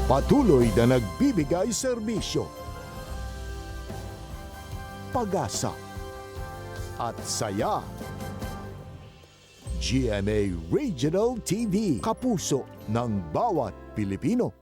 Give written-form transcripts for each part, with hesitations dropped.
Patuloy na nagbibigay serbisyo, pag-asa at saya. GMA Regional TV, kapuso ng bawat Pilipino.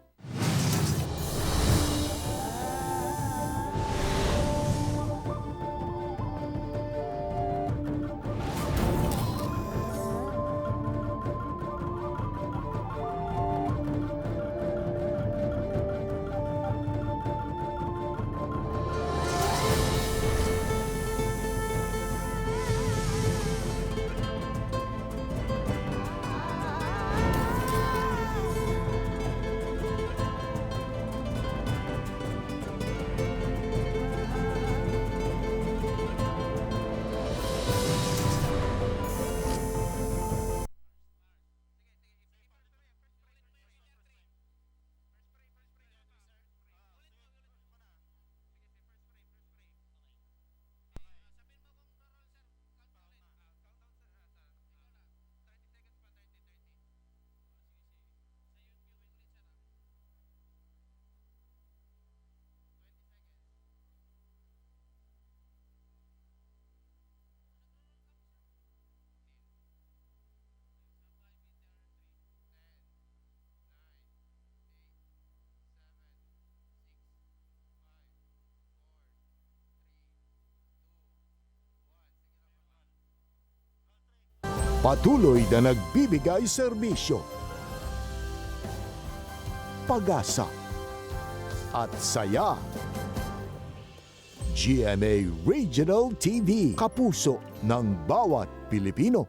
Patuloy na nagbibigay serbisyo, pag-asa at saya. GMA Regional TV, kapuso ng bawat Pilipino.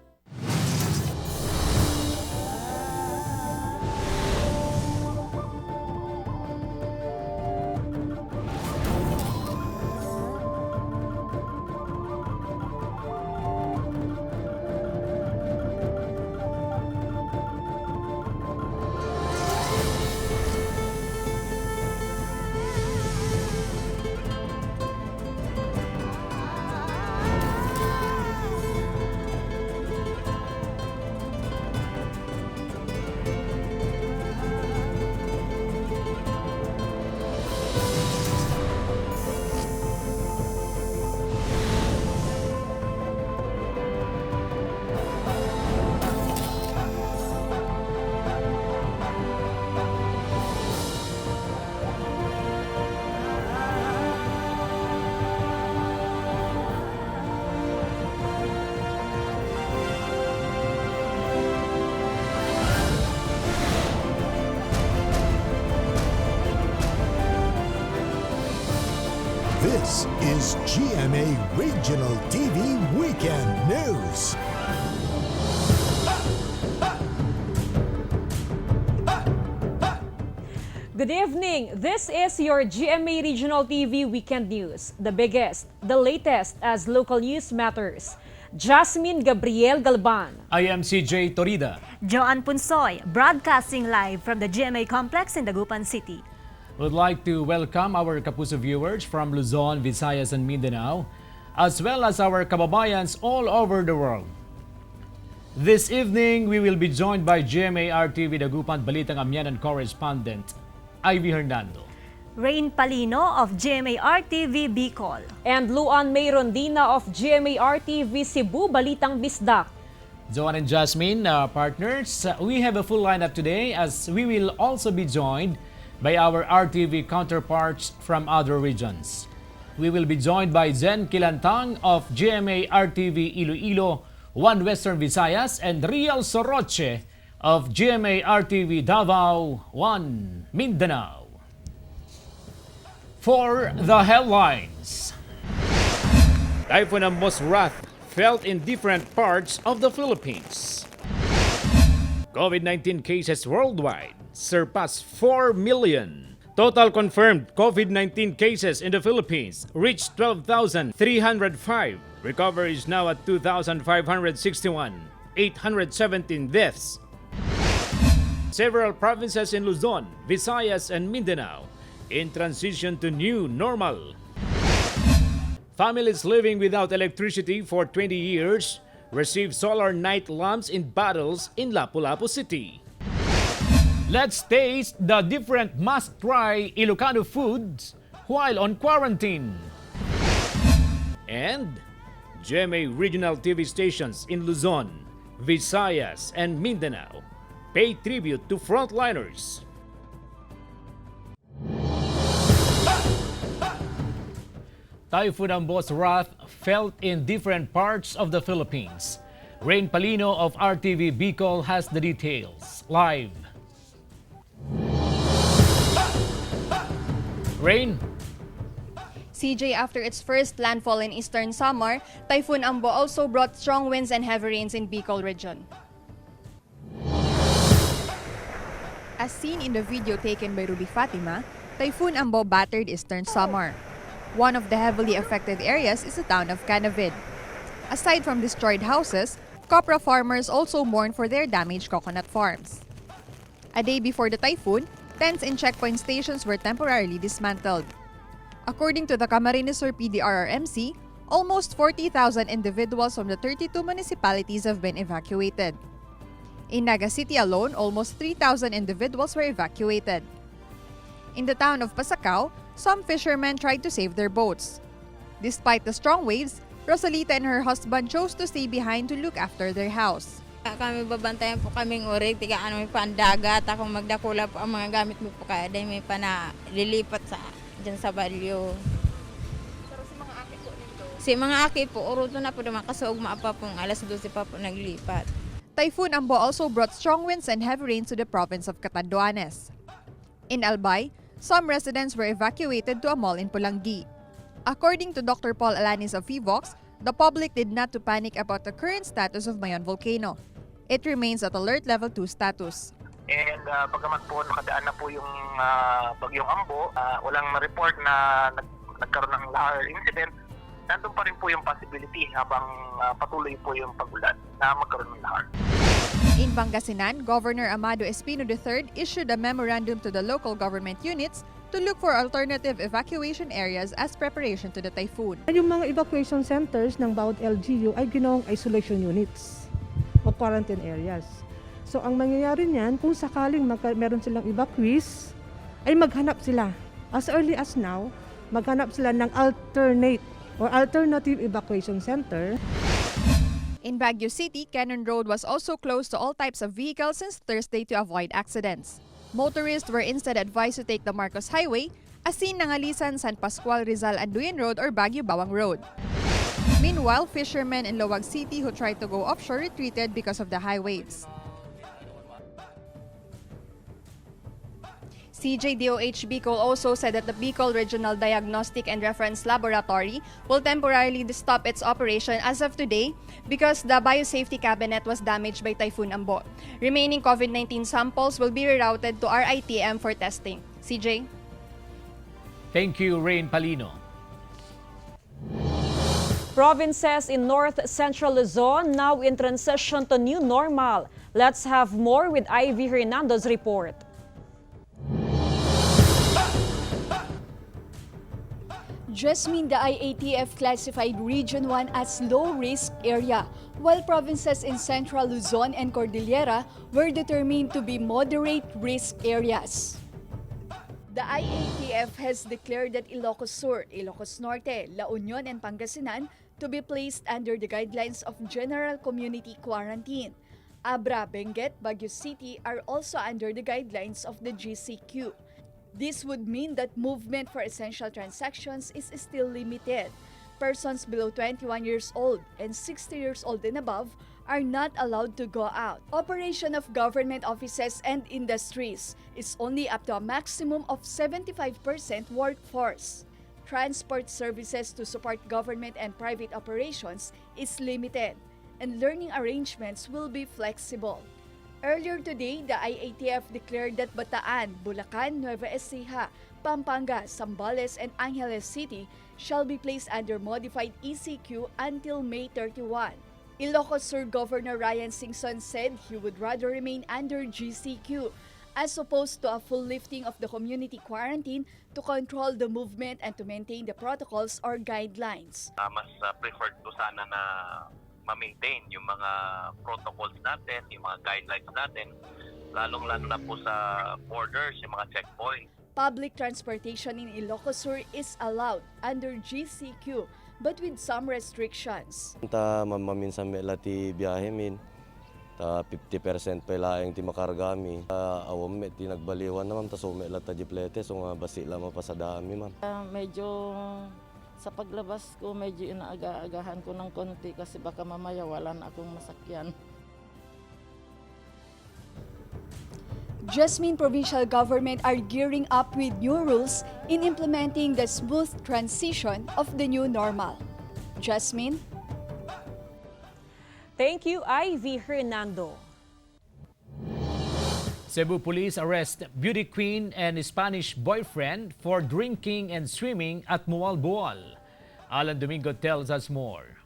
This is GMA Regional TV Weekend News. Good evening. This is your GMA Regional TV Weekend News. The biggest, the latest as local news matters. Jasmine Gabriel Galban. I am CJ Torida. Joan Punsoy, broadcasting live from the GMA complex in Dagupan City. Would like to welcome our Kapuso viewers from Luzon, Visayas and Mindanao, as well as our kababayans all over the world. This evening, we will be joined by GMA RTV Dagupan Balitang Amyanan correspondent, Ivy Hernando. Rain Palino of GMA RTV Bicol. And Luan May Rondina of GMA RTV Cebu Balitang Bisdak. Joan and Jasmine, partners, we have a full lineup today as we will also be joined by our RTV counterparts from other regions. We will be joined by Zen Kilantang of GMA RTV Iloilo, One Western Visayas, and Rial Soroche of GMA RTV Davao, One Mindanao. For the headlines, Typhoon Amos wrath felt in different parts of the Philippines. COVID-19 cases worldwide surpass 4 million. Total confirmed COVID-19 cases in the Philippines reached 12,305. Recovery is now at 2,561. 817 deaths. Several provinces in Luzon, Visayas and Mindanao in transition to new normal. Families living without electricity for 20 years receive solar night lamps in bottles in Lapu-Lapu City. Let's taste the different must-try Ilocano foods while on quarantine. And GMA Regional TV Stations in Luzon, Visayas and Mindanao pay tribute to frontliners. Typhoon Ambo's wrath felt in different parts of the Philippines. Rain Palino of RTV Bicol has the details. Live. Rain. CJ, after its first landfall in eastern Samar, Typhoon Ambo also brought strong winds and heavy rains in Bicol region. As seen in the video taken by Ruby Fatima, Typhoon Ambo battered eastern Samar. One of the heavily affected areas is the town of Canavid. Aside from destroyed houses, copra farmers also mourn for their damaged coconut farms. A day before the typhoon, tents in checkpoint stations were temporarily dismantled. According to the Camarines Sur PDRRMC, almost 40,000 individuals from the 32 municipalities have been evacuated. In Naga City alone, almost 3,000 individuals were evacuated. In the town of Pasacao, some fishermen tried to save their boats. Despite the strong waves, Rosalita and her husband chose to stay behind to look after their house. Kami babantayan po kaming urig, tiga ano may pandagat, akong magdakula po ang mga gamit mo po kaya dahil may panalilipat dyan sa balyo. Pero si mga aki po nito? Si mga aki po, uruto na po naman kasog maapa pong alas 12 pa po naglipat. Typhoon Ambo also brought strong winds and heavy rains to the province of Catanduanes. In Albay, some residents were evacuated to a mall in Pulangi. According to Dr. Paul Alanis of VIVOX, the public did not to panic about the current status of Mayon volcano. It remains at alert level 2 status. And bagamat po nakadaan na po yung bagyong Ambo, walang ma-report na nagkaroon ng lahar incident, nandun pa rin po yung possibility habang patuloy po yung pagulan na magkaroon ng lahar. In Pangasinan, Governor Amado Espino III issued a memorandum to the local government units to look for alternative evacuation areas as preparation to the typhoon. Yung mga evacuation centers ng bawat LGU ay ginawang isolation units o quarantine areas. So ang mangyayari niyan, kung sakaling meron silang evacuees, ay maghanap sila. As early as now, maghanap sila ng alternative evacuation center. In Baguio City, Cannon Road was also closed to all types of vehicles since Thursday to avoid accidents. Motorists were instead advised to take the Marcos Highway, as seen ng Alisan, San Pascual, Rizal, Anduin Road or Baguio Bawang Road. Meanwhile, fishermen in Loag City who tried to go offshore retreated because of the high waves. CJDOH Bicol also said that the Bicol Regional Diagnostic and Reference Laboratory will temporarily stop its operation as of today because the biosafety cabinet was damaged by Typhoon Ambo. Remaining COVID-19 samples will be rerouted to RITM for testing. CJ? Thank you, Rain Palino. Provinces in North Central Luzon now in transition to new normal. Let's have more with Ivy Hernando's report. Jasmine, the IATF classified Region 1 as low-risk area, while provinces in Central Luzon and Cordillera were determined to be moderate-risk areas. The IATF has declared that Ilocos Sur, Ilocos Norte, La Union, and Pangasinan to be placed under the guidelines of General Community Quarantine. Abra, Benguet, Baguio City are also under the guidelines of the GCQ. This would mean that movement for essential transactions is still limited. Persons below 21 years old and 60 years old and above are not allowed to go out. Operation of government offices and industries is only up to a maximum of 75% workforce. Transport services to support government and private operations is limited, and learning arrangements will be flexible. Earlier today, the IATF declared that Bataan, Bulacan, Nueva Ecija, Pampanga, Zambales, and Angeles City shall be placed under modified ECQ until May 31. Ilocos Sur Governor Ryan Singson said he would rather remain under GCQ as opposed to a full lifting of the community quarantine to control the movement and to maintain the protocols or guidelines. Mas preferred ko sana na ma-maintain yung mga protocols natin, yung mga guidelines natin lalong-lalo na po sa borders, yung mga checkpoint. Public transportation in Ilocos Sur is allowed under GCQ but with some restrictions. Ta maminsan may lati biyahe min. Ta 50% pa laing ti makargami. Awam met ti nagbaliwan naman ta so may lata jiplete so nga basi lamang pa sa dami ma'am. Medyo sa paglabas ko medyo inaaga-agahan ko ng konti kasi baka mamaya wala na akong masakyan. Jasmine provincial government are gearing up with new rules in implementing the smooth transition of the new normal. Jasmine? Thank you, Ivy Hernando. Cebu police arrest beauty queen and Spanish boyfriend for drinking and swimming at Mualboal. Alan Domingo tells us more.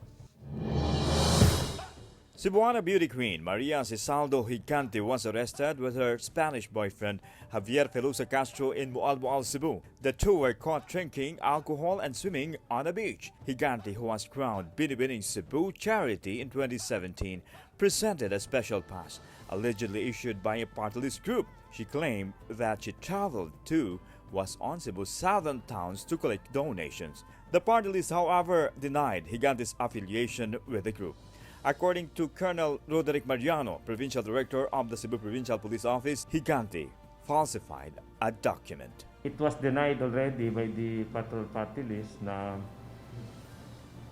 Cebuana beauty queen Maria Cisaldo Higante was arrested with her Spanish boyfriend Javier Pelusa Castro in Mualboal, Cebu. The two were caught drinking alcohol and swimming on a beach. Higante, who was crowned Binibining Cebu Charity in 2017, presented a special pass, allegedly issued by a party list group. She claimed that she traveled to was on Cebu's southern towns to collect donations. The party list, however, denied Higante's affiliation with the group. According to Colonel Roderick Mariano, Provincial Director of the Cebu Provincial Police Office, Higante falsified a document. It was denied already by the patrol party list na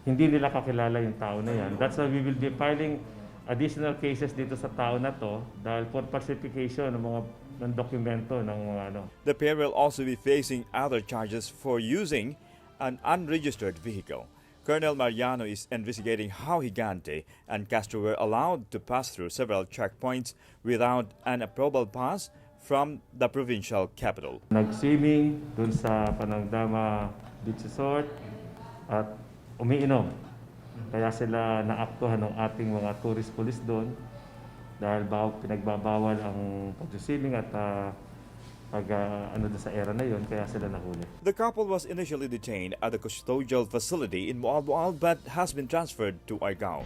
hindi nila kakilala yung tao na yan. That's why we will be filing additional cases dito sa tao na to dahil for falsification ng dokumento ng mga ano. The pair will also be facing other charges for using an unregistered vehicle. Colonel Mariano is investigating how Higante and Castro were allowed to pass through several checkpoints without an approval pass from the provincial capital. Nag-swimming dun sa Panangdama Beach Resort at umiinom. Kaya sila naaktuhan ng ating mga tourist police doon dahil pinagbabawal ang pag-swimming at sa era na yun, kaya sila nahuli. The couple was initially detained at the custodial facility in Mualboal but has been transferred to Argao.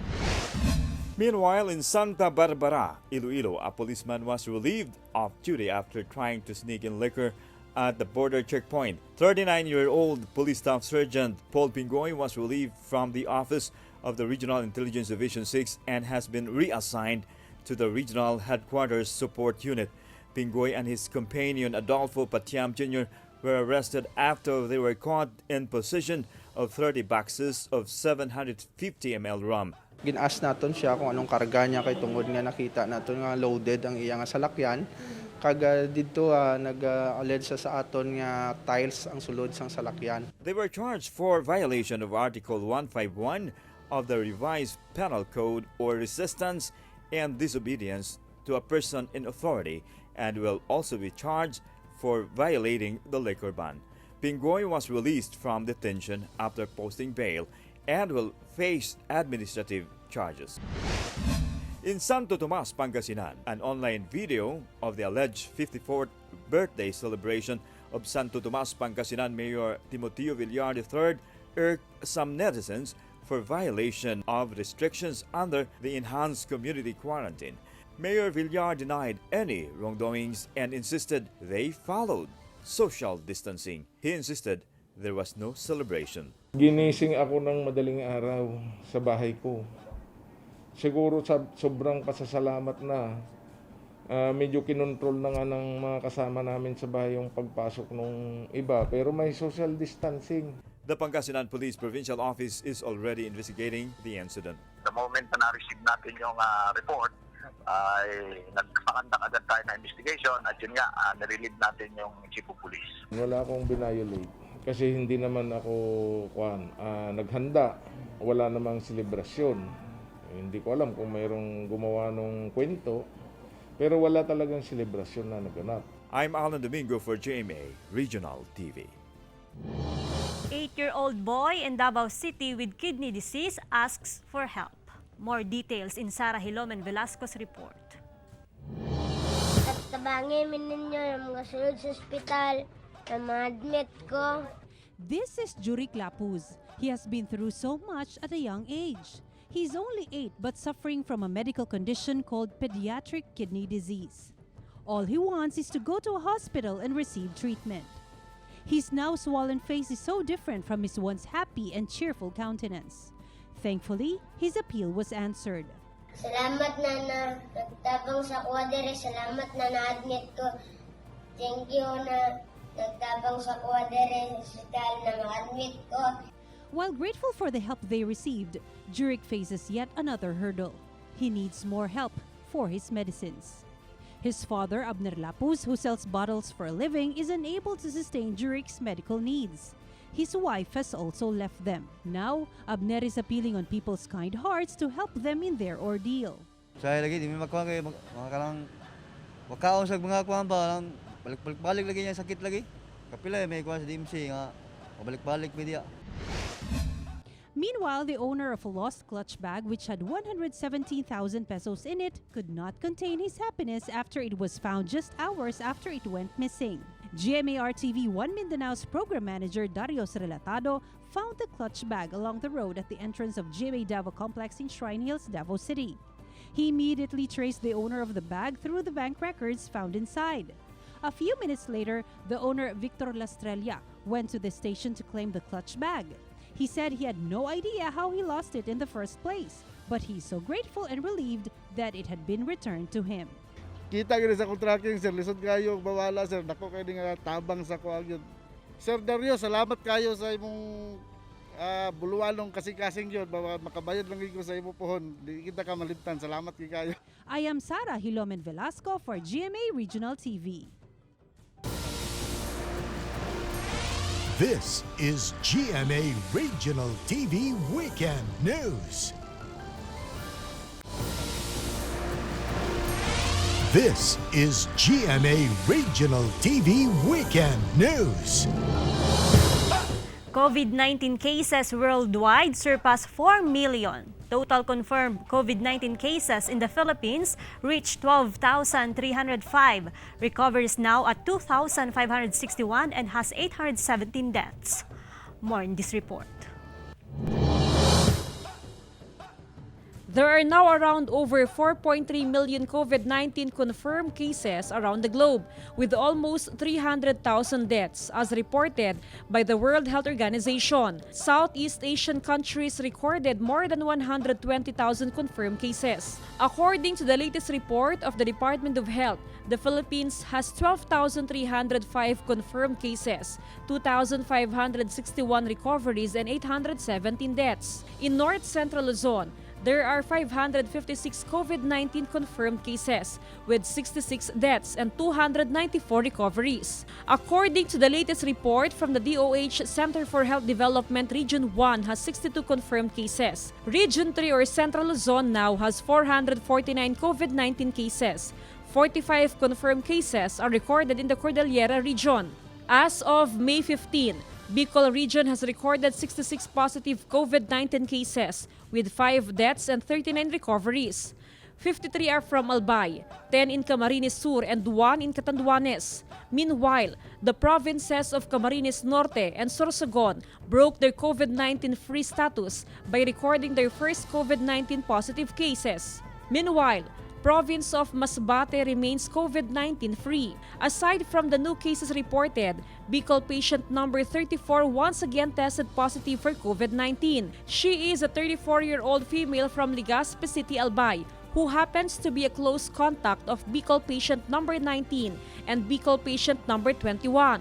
Meanwhile, in Santa Barbara, Iloilo, a policeman was relieved of duty after trying to sneak in liquor at the border checkpoint. 39-year-old Police Staff Sergeant Paul Pingoy was relieved from the office of the Regional Intelligence Division 6 and has been reassigned to the Regional Headquarters Support Unit. Pingoy and his companion Adolfo Patiam Jr. were arrested after they were caught in possession of 30 boxes of 750 ml rum. Ginaas naton siya kung anong karga niya kay tungod nga nakita naton nga loaded ang iya nga salakyan. Kaga dito nag-allege sa aton nga tiles ang sulod sang salakyan. They were charged for violation of Article 151 of the Revised Penal Code or resistance and disobedience to a person in authority and will also be charged for violating the liquor ban. Pingoy was released from detention after posting bail and will face administrative charges. In Santo Tomas, Pangasinan, an online video of the alleged 54th birthday celebration of Santo Tomas, Pangasinan Mayor Timoteo Villar III irked some netizens for violation of restrictions under the enhanced community quarantine. Mayor Villar denied any wrongdoings and insisted they followed social distancing. He insisted there was no celebration. Ginising ako ng madaling araw sa bahay ko. Siguro sobrang pasasalamat na medyo kinontrol na nga ng mga kasama namin sa bahay yung pagpasok ng iba pero may social distancing. The Pangasinan Police Provincial Office is already investigating the incident. The moment na na-receive natin yung report, ay nagpakandak agad tayo na investigation at yun nga, nirelieve natin yung chief of police. Wala akong binayolate kasi hindi naman ako naghanda. Wala namang selebrasyon. Hindi ko alam kung mayroong gumawa ng kwento pero wala talagang selebrasyon na naganap. I'm Alan Domingo for GMA Regional TV. 8-year-old boy in Davao City with kidney disease asks for help. More details in Sarah Hilomen Velasco's report. Tabangin ninyo yung mga sulod sa ospital na ma-admit ko. This is Jurik Lapuz. He has been through so much at a young age. He's only 8 but suffering from a medical condition called pediatric kidney disease. All he wants is to go to a hospital and receive treatment. His now swollen face is so different from his once happy and cheerful countenance. Thankfully, his appeal was answered. Salamat na nagtabang sa kuha dire. Salamat na na-admit ko. Thank you na nagtabang sa kuha dire sa hospital na ma-admit ko. While grateful for the help they received, Juric faces yet another hurdle. He needs more help for his medicines. His father, Abner Lapuz, who sells bottles for a living, is unable to sustain Juric's medical needs. His wife has also left them. Now, Abner is appealing on people's kind hearts to help them in their ordeal. Saya lagi, di may makuha kayo, mga karang wakaon sa mga kuhan ba, balik-balik lagi niya sakit lagi. Kapila may kuha sa DMC nga, balik-balik media. Meanwhile, the owner of a lost clutch bag which had 117,000 pesos in it could not contain his happiness after it was found just hours after it went missing. GMA TV 1 Mindanao's program manager Darius Relatado found the clutch bag along the road at the entrance of GMA Davao Complex in Shrine Hills, Davao City. He immediately traced the owner of the bag through the bank records found inside. A few minutes later, the owner, Victor Lastrella, went to the station to claim the clutch bag. He said he had no idea how he lost it in the first place, but he's so grateful and relieved that it had been returned to him. Kita gini sa contracting, sir. Lisod kayo, bawala, sir. Nako kayo nga tabang sa kuha yun. Sir Dario, salamat kayo sa imong buluanong kasing-kasing yun. Makabayad lang ko sa imong pohon. Di kita ka malimtan. Salamat kayo. I am Sarah Hilomen Velasco for GMA Regional TV. This is GMA Regional TV Weekend News. This is GMA Regional TV Weekend News. COVID-19 cases worldwide surpass 4 million. Total confirmed COVID-19 cases in the Philippines reached 12,305. Recovers now at 2,561 and has 817 deaths. More in this report. There are now around over 4.3 million COVID-19 confirmed cases around the globe, with almost 300,000 deaths, as reported by the World Health Organization. Southeast Asian countries recorded more than 120,000 confirmed cases. According to the latest report of the Department of Health, the Philippines has 12,305 confirmed cases, 2,561 recoveries, and 817 deaths. In North Central Luzon, there are 556 COVID-19 confirmed cases, with 66 deaths and 294 recoveries. According to the latest report from the DOH Center for Health Development, Region 1 has 62 confirmed cases. Region 3 or Central Luzon now has 449 COVID-19 cases. 45 confirmed cases are recorded in the Cordillera region. As of May 15, Bicol region has recorded 66 positive COVID-19 cases with 5 deaths and 39 recoveries. 53 are from Albay, 10 in Camarines Sur and 1 in Catanduanes. Meanwhile, the provinces of Camarines Norte and Sorsogon broke their COVID-19 free status by recording their first COVID-19 positive cases. Meanwhile, province of Masbate remains COVID-19 free. Aside from the new cases reported, Bicol patient number 34 once again tested positive for COVID-19. She is a 34-year-old female from Legazpi City, Albay, who happens to be a close contact of Bicol patient number 19 and Bicol patient number 21.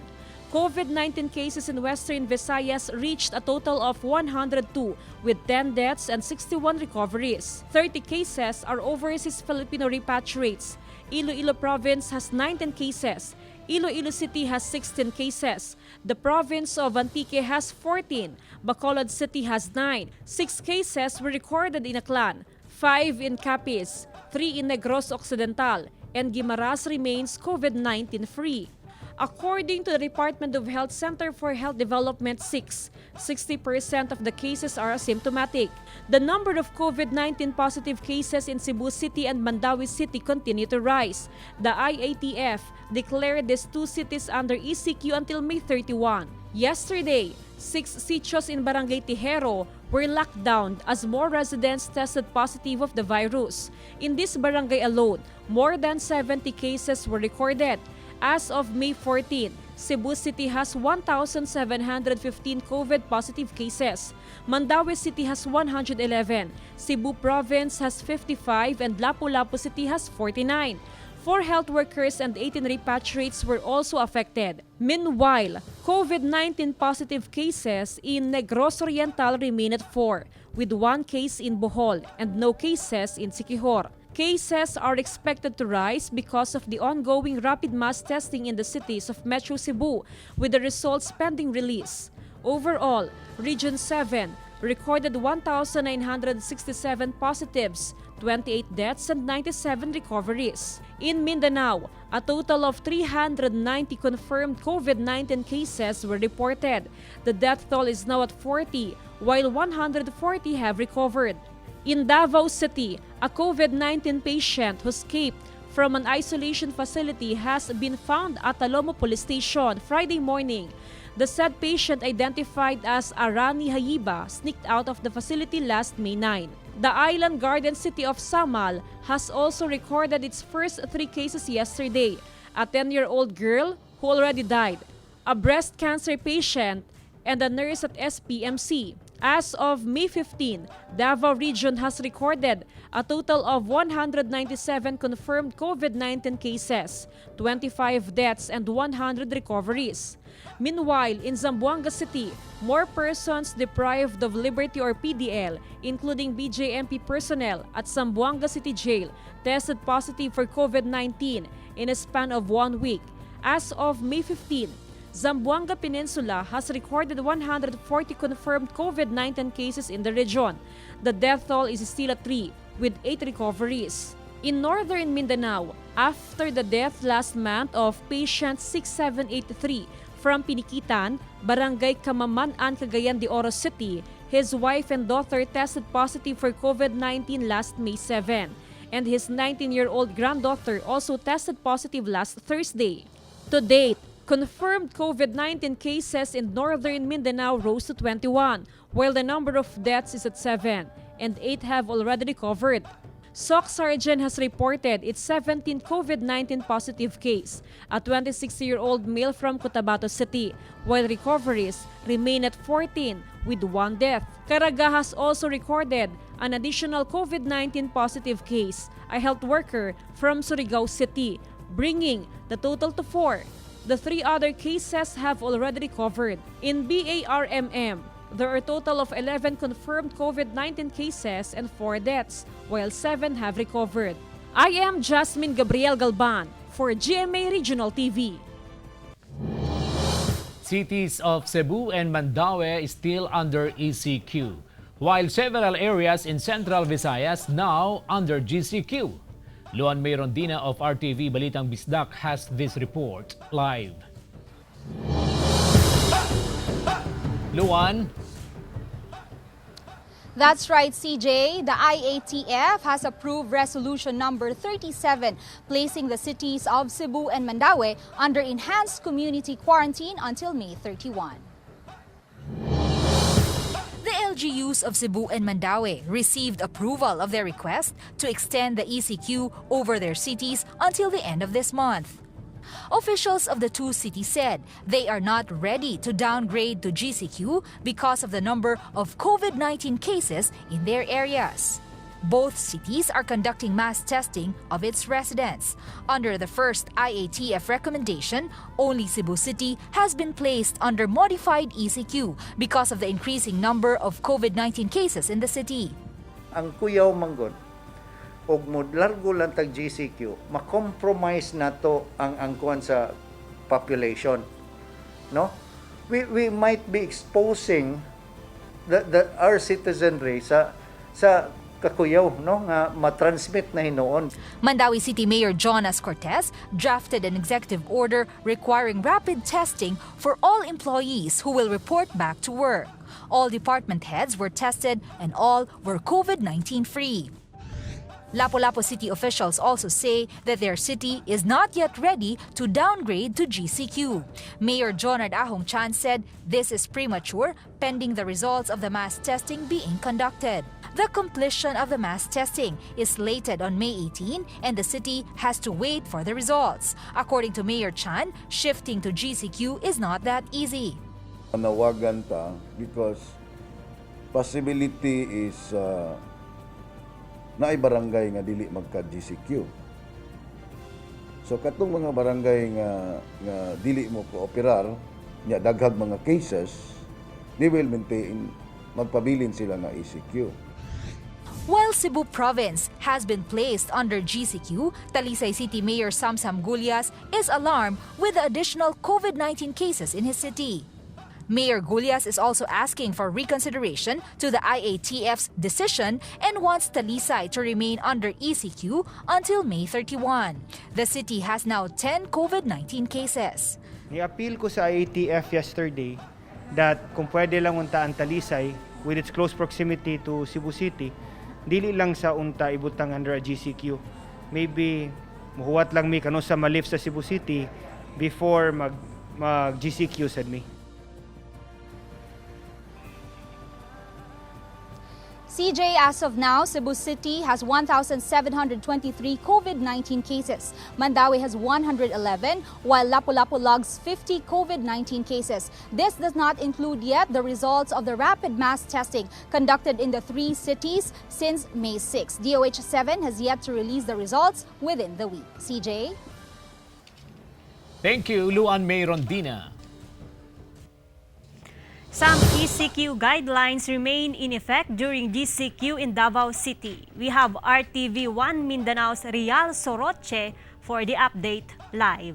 COVID-19 cases in Western Visayas reached a total of 102 with 10 deaths and 61 recoveries. 30 cases are overseas Filipino repatriates. Iloilo Province has 19 cases. Iloilo City has 16 cases. The province of Antique has 14. Bacolod City has 9. 6 cases were recorded in Aklan, 5 in Capiz, 3 in Negros Occidental, and Guimaras remains COVID-19 free. According to the Department of Health Center for Health Development 60% of the cases are asymptomatic. The number of COVID-19 positive cases in Cebu City and Mandawi City continue to rise. The IATF declared these two cities under ECQ until May 31. Yesterday, 6 sitios in Barangay Tijero were locked down as more residents tested positive of the virus. In this barangay alone, more than 70 cases were recorded. As of May 14, Cebu City has 1,715 COVID positive cases. Mandaue City has 111, Cebu Province has 55, and Lapu-Lapu City has 49. 4 health workers and 18 repatriates were also affected. Meanwhile, COVID-19 positive cases in Negros Oriental remain at 4, with 1 case in Bohol and no cases in Siquijor. Cases are expected to rise because of the ongoing rapid mass testing in the cities of Metro Cebu, with the results pending release. Overall, Region 7 recorded 1,967 positives, 28 deaths and 97 recoveries. In Mindanao, a total of 390 confirmed COVID-19 cases were reported. The death toll is now at 40, while 140 have recovered. In Davao City, a COVID-19 patient who escaped from an isolation facility has been found at Talomo Police Station Friday morning. The said patient, identified as Arani Hayiba, sneaked out of the facility last May 9. The island garden city of Samal has also recorded its first 3 cases yesterday: a 10-year-old girl who already died, a breast cancer patient, and a nurse at SPMC. As of May 15, Davao Region has recorded a total of 197 confirmed COVID-19 cases, 25 deaths, and 100 recoveries. Meanwhile, in Zamboanga City, more persons deprived of liberty or PDL, including BJMP personnel at Zamboanga City Jail, tested positive for COVID-19 in a span of 1 week. As of May 15, Zamboanga Peninsula has recorded 140 confirmed COVID-19 cases in the region. The death toll is still at 3, with 8 recoveries. In northern Mindanao, after the death last month of patient 6783 from Piniquitan, Barangay Kamaman-an, Cagayan de Oro City, his wife and daughter tested positive for COVID-19 last May 7, and his 19-year-old granddaughter also tested positive last Thursday. To date, confirmed COVID-19 cases in northern Mindanao rose to 21, while the number of deaths is at 7, and 8 have already recovered. SOC Sergeant has reported its 17th COVID-19 positive case, a 26-year-old male from Cotabato City, while recoveries remain at 14, with 1 death. Caraga has also recorded an additional COVID-19 positive case, a health worker from Surigao City, bringing the total to 4. The 3 other cases have already recovered. In BARMM, there are a total of 11 confirmed COVID-19 cases and 4 deaths, while 7 have recovered. I am Jasmine Gabriel Galban for GMA Regional TV. Cities of Cebu and Mandaue is still under ECQ, while several areas in Central Visayas now under GCQ. Luan May Rondina of RTV Balitang Bisdak has this report live. Luan? That's right, CJ. The IATF has approved resolution number 37, placing the cities of Cebu and Mandaue under enhanced community quarantine until May 31. The LGUs of Cebu and Mandaue received approval of their request to extend the ECQ over their cities until the end of this month. Officials of the 2 cities said they are not ready to downgrade to GCQ because of the number of COVID-19 cases in their areas. Both cities are conducting mass testing of its residents. Under the first IATF recommendation, only Cebu City has been placed under modified ECQ because of the increasing number of COVID-19 cases in the city. Ang kuyaw manggod og modlargo lang tag GCQ, ma-compromise nato ang angkuan sa population. No? We might be exposing our citizenry sa kakuyaw, no, nga matransmit na hinoon. Mandaue City Mayor Jonas Cortez drafted an executive order requiring rapid testing for all employees who will report back to work. All department heads were tested and all were COVID-19 free. Lapu-Lapu City officials also say that their city is not yet ready to downgrade to GCQ. Mayor Jonard Ahong Chan said this is premature pending the results of the mass testing being conducted. The completion of the mass testing is slated on May 18 and the city has to wait for the results. According to Mayor Chan, shifting to GCQ is not that easy. Nawagan ta because possibility is na ay barangay nga dili magka GCQ. So katong mga barangay nga dili mo kooperar nya daghag mga cases, they will maintain magpabilin sila nga ECQ. While Cebu Province has been placed under GCQ, Talisay City Mayor Samsam Gulyas is alarmed with the additional COVID-19 cases in his city. Mayor Gulyas is also asking for reconsideration to the IATF's decision and wants Talisay to remain under ECQ until May 31. The city has now 10 COVID-19 cases. Ni-appeal ko sa IATF yesterday that kung pwede lang unta ang Talisay with its close proximity to Cebu City, dili lang sa unta ibutang under a GCQ. Maybe muhuwat lang mi kano sa malif sa Cebu City before mag GCQ sad mi. CJ, as of now, Cebu City has 1,723 COVID-19 cases. Mandaue has 111, while Lapu-Lapu logs 50 COVID-19 cases. This does not include yet the results of the rapid mass testing conducted in the 3 cities since May 6. DOH-7 has yet to release the results within the week. CJ? Thank you, Luan May Rondina. Some ECQ guidelines remain in effect during GCQ in Davao City. We have RTV1 Mindanao's Rial Soroche for the update live.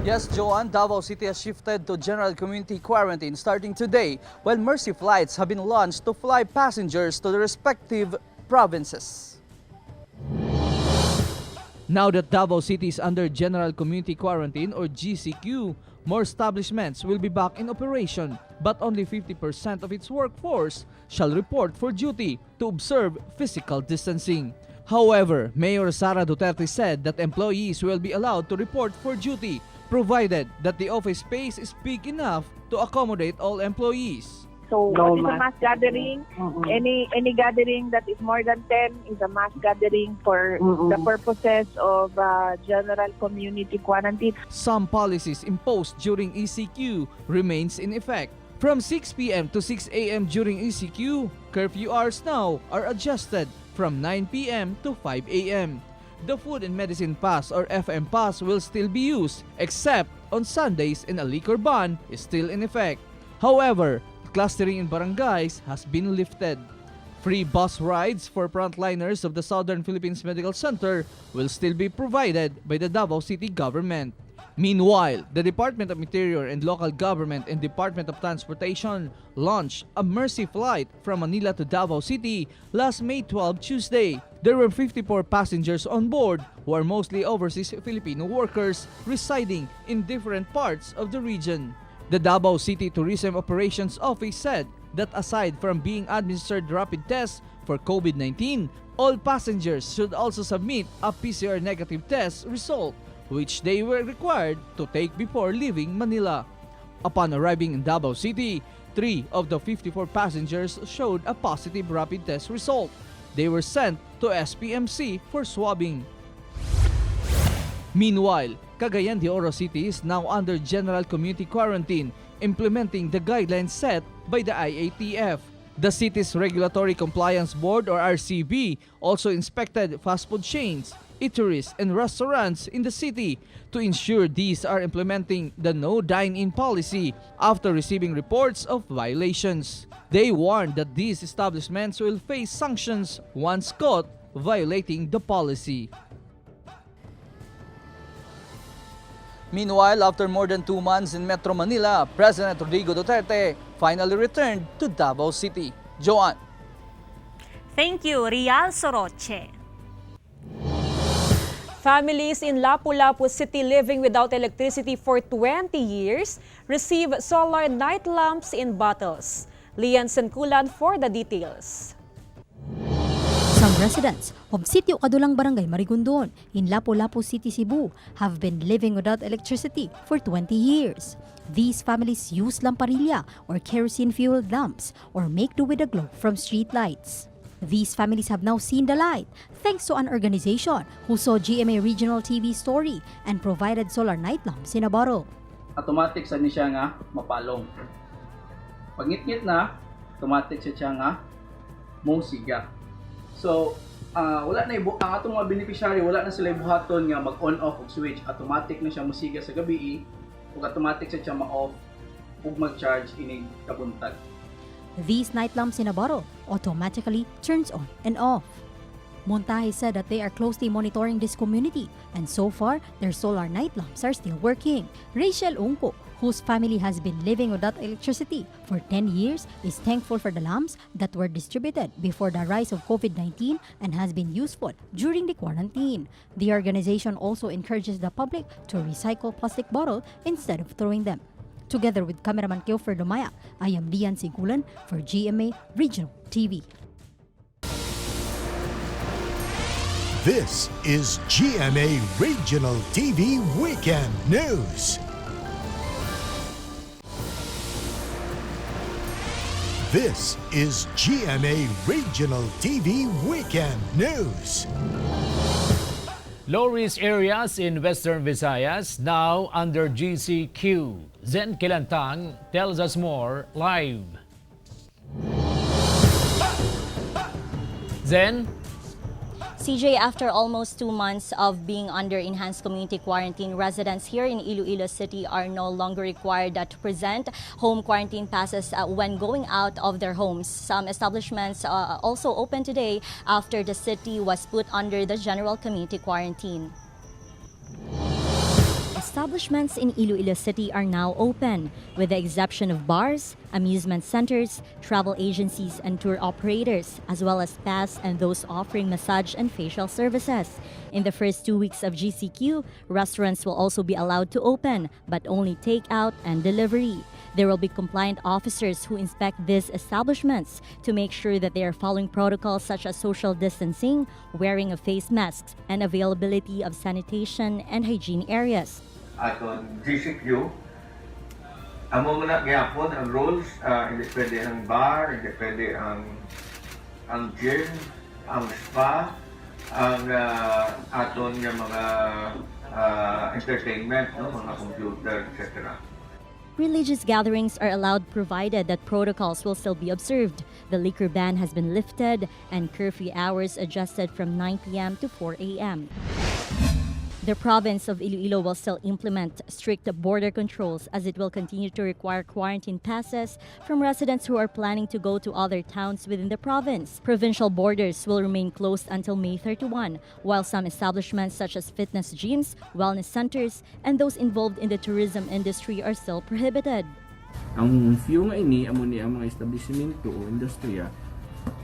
Yes, Joanne, Davao City has shifted to general community quarantine starting today, while Mercy flights have been launched to fly passengers to the respective provinces. Now that Davao City is under General Community Quarantine or GCQ, more establishments will be back in operation, but only 50% of its workforce shall report for duty to observe physical distancing. However, Mayor Sara Duterte said that employees will be allowed to report for duty provided that the office space is big enough to accommodate all employees. So what is a mass gathering? Any gathering that is more than 10 is a mass gathering for the purposes of general community quarantine. Some policies imposed during ECQ remains in effect. From 6 p.m. to 6 a.m. during ECQ, curfew hours now are adjusted from 9 p.m. to 5 a.m. The Food and Medicine Pass or FM Pass will still be used except on Sundays, and a liquor ban is still in effect. However, clustering in barangays has been lifted. Free bus rides for frontliners of the Southern Philippines Medical Center will still be provided by the Davao City government. Meanwhile, the Department of Interior and Local Government and Department of Transportation launched a Mercy flight from Manila to Davao City last May 12 Tuesday. There were 54 passengers on board who are mostly overseas Filipino workers residing in different parts of the region. The Davao City Tourism Operations Office said that aside from being administered rapid tests for COVID-19, all passengers should also submit a PCR negative test result, which they were required to take before leaving Manila. Upon arriving in Davao City, 3 of the 54 passengers showed a positive rapid test result. They were sent to SPMC for swabbing. Meanwhile, Cagayan de Oro City is now under general community quarantine, implementing the guidelines set by the IATF. The city's Regulatory Compliance Board or RCB also inspected fast food chains, eateries, and restaurants in the city to ensure these are implementing the no dine-in policy after receiving reports of violations. They warned that these establishments will face sanctions once caught violating the policy. Meanwhile, after more than 2 months in Metro Manila, President Rodrigo Duterte finally returned to Davao City. Joanne. Thank you, Rial Soroche. Families in Lapu-Lapu City living without electricity for 20 years receive solar night lamps in bottles. Lian Senkulan for the details. Some residents of Sitio Kadulang Barangay Marigondon in Lapu-Lapu City, Cebu have been living without electricity for 20 years. These families use lamparilla or kerosene-fueled lamps or make do with the glow from street lights. These families have now seen the light thanks to an organization who saw GMA Regional TV story and provided solar night lamps in a bottle. Automatic sa siya nga mapalong. Pag ngit-ngit na, automatic siya nga musiga. So, wala na ang atong mga beneficiary, wala na sila buhaton nga mag-on off og switch. Automatic na siya musiga sa gabi ug automatic siya ma-off ug mag-charge inig kabuntag. These night lamps in a bottle automatically turns on and off. Montaje said that they are closely monitoring this community and so far, their solar night lamps are still working. Rachel Ungko, whose family has been living without electricity for 10 years, is thankful for the lamps that were distributed before the rise of COVID-19 and has been useful during the quarantine. The organization also encourages the public to recycle plastic bottles instead of throwing them. Together with cameraman Kyofer Dumaya, I am Lian Sigulan for GMA Regional TV. This is GMA Regional TV Weekend News. This is GMA Regional TV Weekend News. Low-risk areas in Western Visayas now under GCQ. Zen Kilantang tells us more live. Zen? CJ, after almost 2 months of being under enhanced community quarantine, residents here in Iloilo City are no longer required to present home quarantine passes when going out of their homes. Some establishments also opened today after the city was put under the general community quarantine. Establishments in Iloilo City are now open, with the exception of bars, amusement centers, travel agencies and tour operators, as well as spas and those offering massage and facial services. In the first 2 weeks of GCQ, restaurants will also be allowed to open, but only takeout and delivery. There will be compliant officers who inspect these establishments to make sure that they are following protocols such as social distancing, wearing of face masks, and availability of sanitation and hygiene areas. Aton GCQ, amo muna gyapon ang rules, hindi pwede ang bar, hindi pwede ang gym, ang spa, ang aton nga mga entertainment, no, mga computer, etc. Religious gatherings are allowed provided that protocols will still be observed. The liquor ban has been lifted and curfew hours adjusted from 9 p.m. to 4 a.m. The province of Iloilo will still implement strict border controls as it will continue to require quarantine passes from residents who are planning to go to other towns within the province. Provincial borders will remain closed until May 31, while some establishments such as fitness gyms, wellness centers, and those involved in the tourism industry are still prohibited. Ang few nga ini amo ni ang mga establishmento o industriya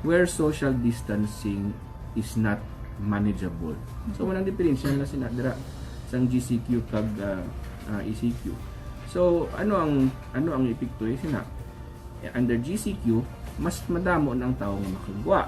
where social distancing is not manageable. So walang diferensya na sinadra sang GCQ kag ECQ. So ano ang epekto sina? Under GCQ mas madamo ng tao nga makagwa.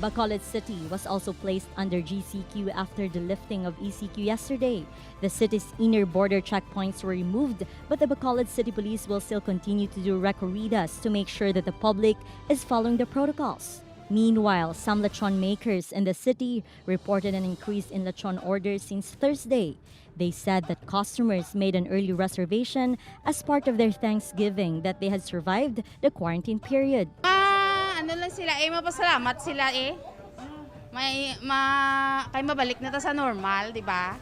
Bacolod City was also placed under GCQ after the lifting of ECQ yesterday. The city's inner border checkpoints were removed, but the Bacolod City Police will still continue to do recorridas to make sure that the public is following the protocols. Meanwhile, some lechon makers in the city reported an increase in lechon orders since Thursday. They said that customers made an early reservation as part of their Thanksgiving that they had survived the quarantine period. Ano lang sila mapasalamat sila kay mabalik na ta sa normal, di ba?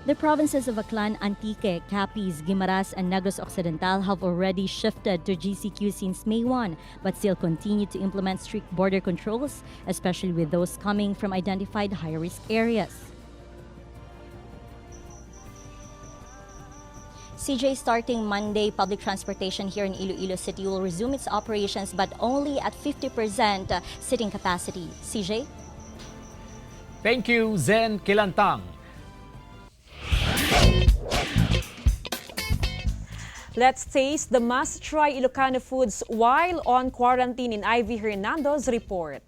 The provinces of Aklan, Antique, Capiz, Guimaras, and Negros Occidental have already shifted to GCQ since May 1, but still continue to implement strict border controls, especially with those coming from identified high-risk areas. CJ, starting Monday, public transportation here in Iloilo City will resume its operations, but only at 50% sitting capacity. CJ? Thank you, Zen Kilantang. Let's taste the must-try Ilocano foods while on quarantine in Ivy Hernando's report.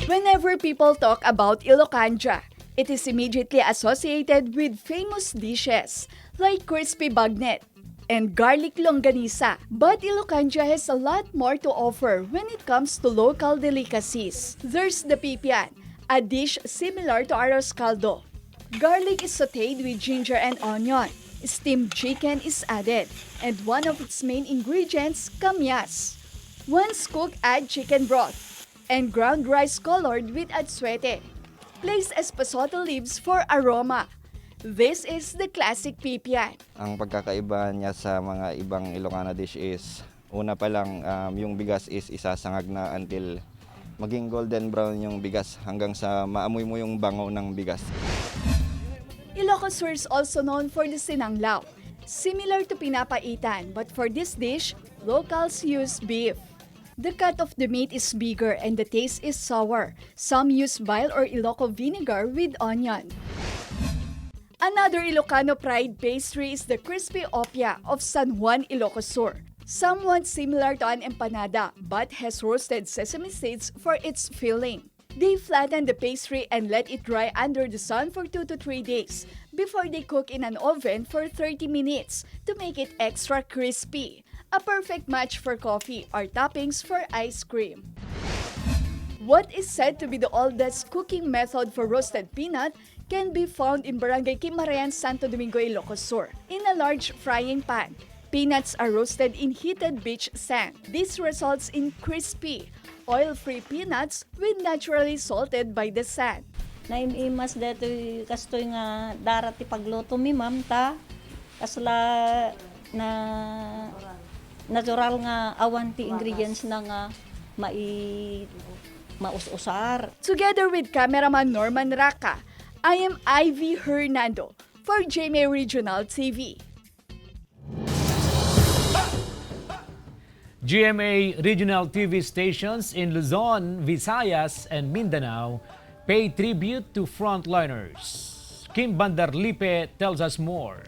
Whenever people talk about Ilocanja, it is immediately associated with famous dishes like crispy bagnet and garlic longganisa. But Ilocanja has a lot more to offer when it comes to local delicacies. There's the pipian, a dish similar to arroz caldo. Garlic is sautéed with ginger and onion. Steamed chicken is added, and one of its main ingredients, kamyas. Once cooked, add chicken broth and ground rice colored with atsuete. Place esposado leaves for aroma. This is the classic pipian. Ang pagkakaiba niya sa mga ibang Ilocano dish is, una pa lang yung bigas is isasangag na until maging golden brown yung bigas hanggang sa maamoy mo yung bango ng bigas. Ilocos is also known for the sinanglaw, similar to pinapaitan, but for this dish, locals use beef. The cut of the meat is bigger and the taste is sour. Some use bile or Iloco vinegar with onion. Another Ilocano pride pastry is the crispy opia of San Juan, Ilocos Sur. Somewhat similar to an empanada, but has roasted sesame seeds for its filling. They flatten the pastry and let it dry under the sun for 2 to 3 days before they cook in an oven for 30 minutes to make it extra crispy. A perfect match for coffee or toppings for ice cream. What is said to be the oldest cooking method for roasted peanut can be found in Barangay Kimarayan, Santo Domingo, Ilocos Sur. In a large frying pan, peanuts are roasted in heated beach sand. This results in crispy, oil-free peanuts with naturally salted by the sand. Naimimas dito kastoy nga darat ti pagluto mi ma'am ta kasla na natural nga awanti ingredients na nga maus-usar. Together with cameraman Norman Raka, I am Ivy Hernando for GMA Regional TV. GMA Regional TV Stations in Luzon, Visayas and Mindanao pay tribute to frontliners. Kim Bandarlipe tells us more.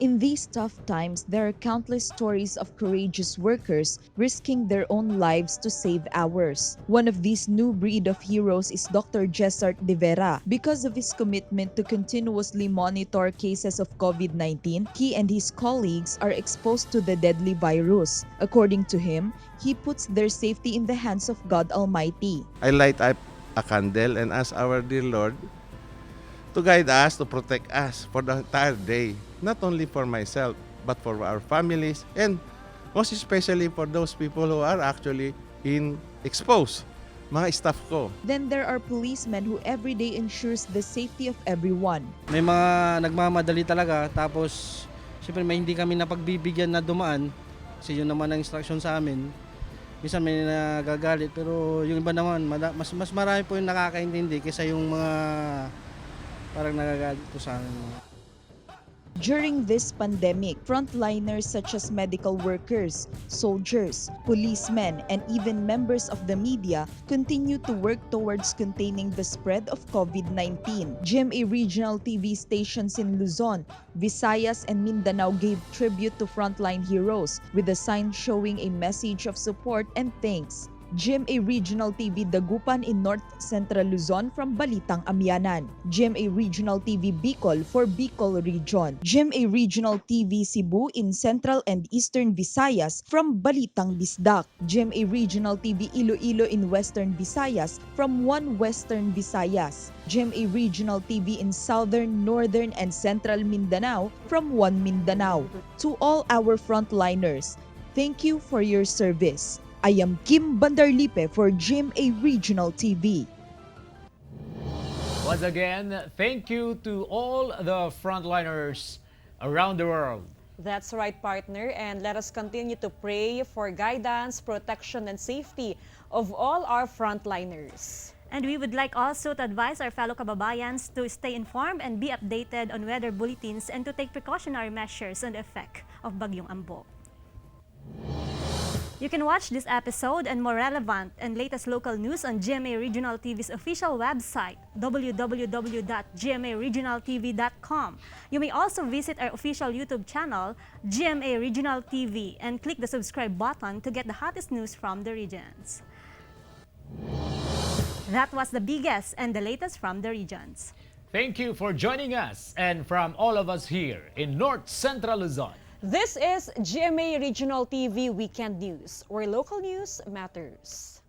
In these tough times, there are countless stories of courageous workers risking their own lives to save ours. One of these new breed of heroes is Dr. Jessart De Vera. Because of his commitment to continuously monitor cases of COVID-19, he and his colleagues are exposed to the deadly virus. According to him, he puts their safety in the hands of God Almighty. I light up a candle and ask our dear Lord to guide us, to protect us for the entire day. Not only for myself, but for our families, and most especially for those people who are actually exposed, mga staff ko. Then there are policemen who every day ensures the safety of everyone. May mga nagmamadali talaga, tapos siyempre may hindi kami napagbibigyan na dumaan, kasi yun naman ang instruction sa amin. Minsan may nagagalit, pero yung iba naman, mas marami po yung nakakaintindi kaysa yung mga parang nagagalit po sa amin. During this pandemic, frontliners such as medical workers, soldiers, policemen, and even members of the media continue to work towards containing the spread of COVID-19. GMA Regional TV Stations in Luzon, Visayas and Mindanao gave tribute to frontline heroes with a sign showing a message of support and thanks. GMA Regional TV Dagupan in North Central Luzon from Balitang Amianan. GMA Regional TV Bicol for Bicol Region. GMA Regional TV Cebu in Central and Eastern Visayas from Balitang Bisdak. GMA Regional TV Iloilo in Western Visayas from One Western Visayas. GMA Regional TV in Southern, Northern, and Central Mindanao from One Mindanao. To all our frontliners, thank you for your service. I am Kim Bandarlipe for GMA Regional TV. Once again, thank you to all the frontliners around the world. That's right, partner, and let us continue to pray for guidance, protection, and safety of all our frontliners. And we would like also to advise our fellow kababayans to stay informed and be updated on weather bulletins and to take precautionary measures on the effect of Bagyong Ambo. You can watch this episode and more relevant and latest local news on GMA Regional TV's official website, www.gmaregionaltv.com. You may also visit our official YouTube channel, GMA Regional TV, and click the subscribe button to get the hottest news from the regions. That was the biggest and the latest from the regions. Thank you for joining us, and from all of us here in North Central Luzon. This is GMA Regional TV Weekend News, where local news matters.